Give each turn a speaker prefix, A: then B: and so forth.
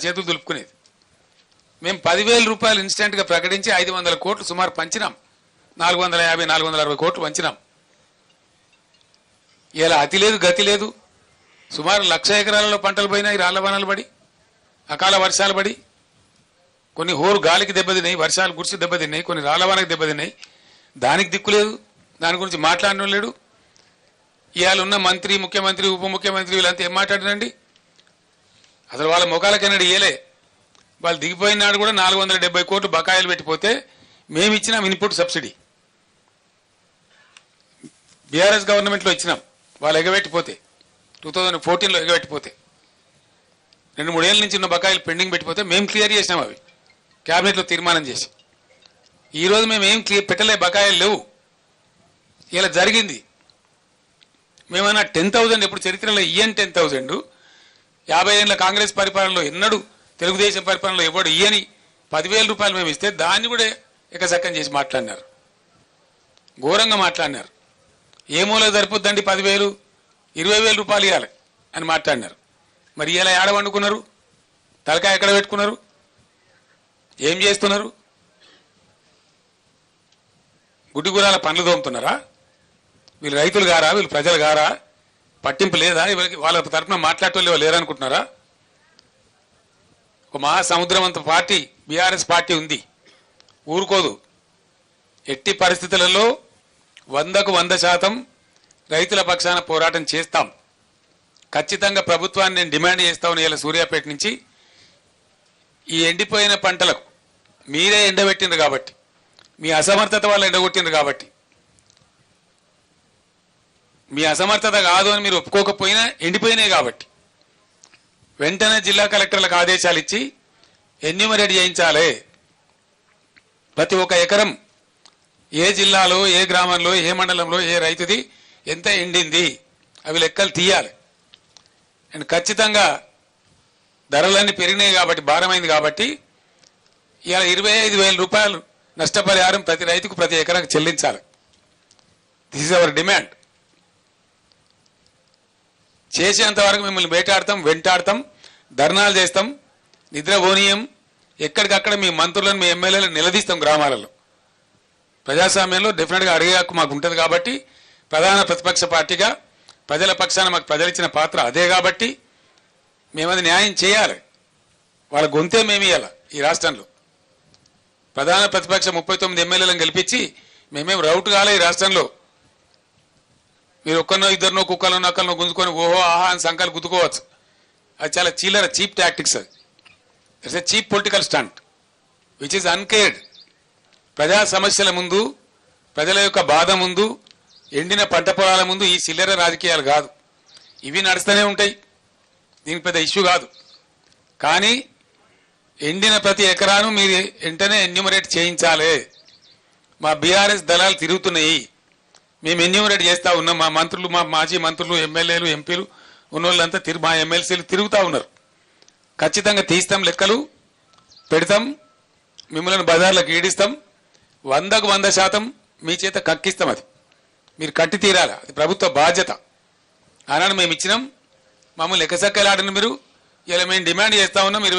A: చేతులు దులుపుకునేది. మేము 10,000 రూపాయలు ఇన్స్టెంట్గా ప్రకటించి 500 కోట్లు సుమారు పంచినాం. 450, 460 కోట్లు పంచినాం. ఇలా అతి లేదు గతి లేదు. సుమారు 1,00,000 ఎకరాలలో పంటలు పోయినాయి. రాళ్లవానలు పడి, అకాల వర్షాలు పడి, కొన్ని హోరు గాలికి దెబ్బతిన్నాయి, వర్షాలు గురిసి దెబ్బతిన్నాయి, కొన్ని రాళ్లవానకి దెబ్బతిన్నాయి. దానికి దిక్కులేదు, దాని గురించి మాట్లాడడం లేడు. ఇవాళ ఉన్న మంత్రి, ముఖ్యమంత్రి, ఉప ముఖ్యమంత్రి వీళ్ళంతా ఏం మాట్లాడినండి? అసలు వాళ్ళ ముఖాలకన్నాడు ఇయ్యలే. వాళ్ళు దిగిపోయిన నాడు కూడా 470 కోట్లు బకాయిలు పెట్టిపోతే మేము ఇచ్చినాం ఇన్పుట్ సబ్సిడీ. బీఆర్ఎస్ గవర్నమెంట్లో ఇచ్చినాం. వాళ్ళు ఎగబెట్టిపోతే 2014లో ఎగబెట్టిపోతే 2-3 ఏళ్ళ నుంచి ఉన్న బకాయిలు పెండింగ్ పెట్టిపోతే మేము క్లియర్ చేసినాం. అవి క్యాబినెట్లో తీర్మానం చేసి ఈరోజు మేము ఏం క్లియర్ పెట్టలే, బకాయిలు లేవు. ఇలా జరిగింది. మేమన్నా 10,000 ఎప్పుడు చరిత్రలో ఇయ్యని 10,000 50 ఏళ్ళ కాంగ్రెస్ పరిపాలనలో ఎన్నడూ తెలుగుదేశం పరిపాలనలో ఎవడు ఇయ్యని 10,000 రూపాయలు మేము ఇస్తే దాన్ని కూడా ఎకసక్కం చేసి మాట్లాడినారు, ఘోరంగా మాట్లాడినారు. ఏ మూల సరిపోద్దండి 10,000, 20,000 రూపాయలు ఇవ్వాలి అని మాట్లాడినారు. మరి ఇలా ఏడ వండుకున్నారు? తలకాయ ఎక్కడ పెట్టుకున్నారు? ఏం చేస్తున్నారు? గుడ్డిగురాల పండ్లు తోముతున్నారా? వీళ్ళు రైతులు గారా? వీళ్ళు ప్రజలు గారా? పట్టింపు లేదా? వాళ్ళ తరఫున మాట్లాడటం లేరనుకుంటున్నారా? ఒక మహాసముద్రం అంత పార్టీ బీఆర్ఎస్ పార్టీ ఉంది, ఊరుకోదు. ఎట్టి పరిస్థితులలో 100కు 100% రైతుల పక్షాన పోరాటం చేస్తాం. ఖచ్చితంగా ప్రభుత్వాన్ని నేను డిమాండ్ చేస్తాను. ఇలా సూర్యాపేట నుంచి ఈ ఎండిపోయిన పంటలకు మీరే ఎండబెట్టిండ్రు కాబట్టి, మీ అసమర్థత వల్ల ఎండగొట్టిండ్రు కాబట్టి, మీ అసమర్థత కాదు అని మీరు ఒప్పుకోకపోయినా ఎండిపోయినాయి కాబట్టి వెంటనే జిల్లా కలెక్టర్లకు ఆదేశాలు ఇచ్చి ఎన్యూమరేట్ చేయించాలి. ప్రతి ఒక్క ఎకరం ఏ జిల్లాలో, ఏ గ్రామంలో, ఏ మండలంలో, ఏ రైతుది ఎంత ఎండింది అవి లెక్కలు తీయాలి. అండ్ ఖచ్చితంగా ధరలన్నీ పెరిగినాయి కాబట్టి, భారమైంది కాబట్టి ఇలా 25,000 రూపాయలు నష్టపరిహారం ప్రతి రైతుకు ప్రతి ఎకరాకు చెల్లించాలి. This is our demand. చేసేంత వరకు మిమ్మల్ని వేటాడతాం, వెంటాడతాం, ధర్నాలు చేస్తాం, నిద్రపోనీయం. ఎక్కడికక్కడ మీ మంత్రులను, మీ ఎమ్మెల్యేలను నిలదీస్తాం. గ్రామాలలో ప్రజాస్వామ్యంలో డెఫినెట్గా అడిగే హక్కు మాకు ఉంటుంది కాబట్టి, ప్రధాన ప్రతిపక్ష పార్టీగా ప్రజల పక్షాన మాకు ప్రజలు ఇచ్చిన పాత్ర అదే కాబట్టి మేమది న్యాయం చేయాలి. వాళ్ళ గొంతే మేము ఇవ్వాలి. ఈ రాష్ట్రంలో ప్రధాన ప్రతిపక్ష 39 ఎమ్మెల్యేలను గెలిపించి మేమేం రౌట్ కాలే. ఈ రాష్ట్రంలో మీరు ఒక్కరినో ఇద్దరినో కుక్కలను నక్కలను గుంజుకొని ఓహో ఆహా అని సంఖ్యలు గుద్దుకోవచ్చు. అది చాలా చీలర, చీప్ టాక్టిక్స్. అది it's a cheap political stunt which is uncared. ప్రజా సమస్యల ముందు, ప్రజల యొక్క బాధ ముందు, ఎండిన పంట పొలాల ముందు ఈ చిల్లర రాజకీయాలు కాదు. ఇవి నడుస్తూనే ఉంటాయి, దీనికి పెద్ద ఇష్యూ కాదు. కానీ ఎండిన ప్రతి ఎకరాను మీరు వెంటనే ఎన్యూమరేట్ చేయించాలి. మా బీఆర్ఎస్ దళాలు తిరుగుతున్నాయి, మేము ఎన్యూమరేట్ చేస్తూ ఉన్నాం. మా మంత్రులు, మా మాజీ మంత్రులు, ఎమ్మెల్యేలు, ఎంపీలు ఉన్నోళ్ళంతా మా ఎమ్మెల్సీలు తిరుగుతూ ఉన్నారు. ఖచ్చితంగా తీస్తాం, లెక్కలు పెడతాం, మిమ్మల్ని బజార్లకు ఈడిస్తాం. 100కు 100% మీ చేత కక్కిస్తాం. అది మీరు కట్టి తీరాలి. అది ప్రభుత్వ బాధ్యత. ఆనాడు మేము ఇచ్చినాం, మమ్మల్ని ఎకసక్కలాడిన మీరు ఇలా మేము డిమాండ్ చేస్తా ఉన్నాం.